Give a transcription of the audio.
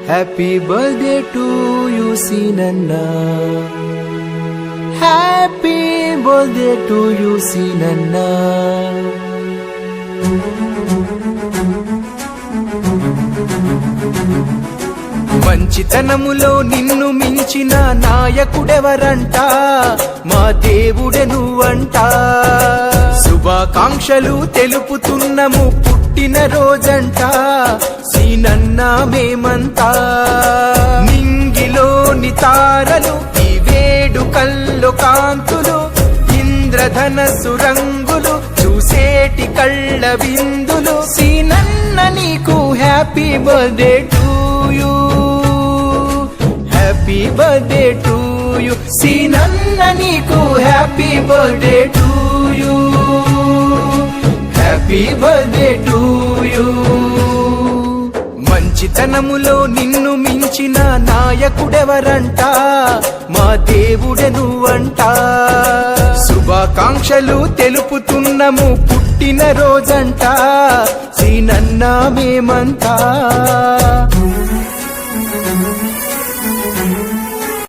Happy birthday to you Seenanna, happy birthday to you సీనన్న. మంచితనములో నిన్ను మించిన నాయకుడెవరంట, మా దేవుడే నువ్వంట. శుభాకాంక్షలు తెలుపుతున్నము పుట్టిన రోజంట, సీనన్న మేమంతా. నింగిలోని తారలు ఈ వేడుకల్లో కాంతులు, ఇంద్రధనస్సు రంగులు చూసేటి కళ్ళ విందులు. సీనన్న నీకు happy birthday to you, happy birthday to you. సీనన్న నీకు happy birthday to you, happy birthday to you. మంచితనములో నిన్ను మించిన నాయకుడెవరంట, మా దేవుడే నువ్వంట. శుభాకాంక్షలు తెలుపుతున్నము పుట్టిన రోజంట, సీనన్న మేమంతా.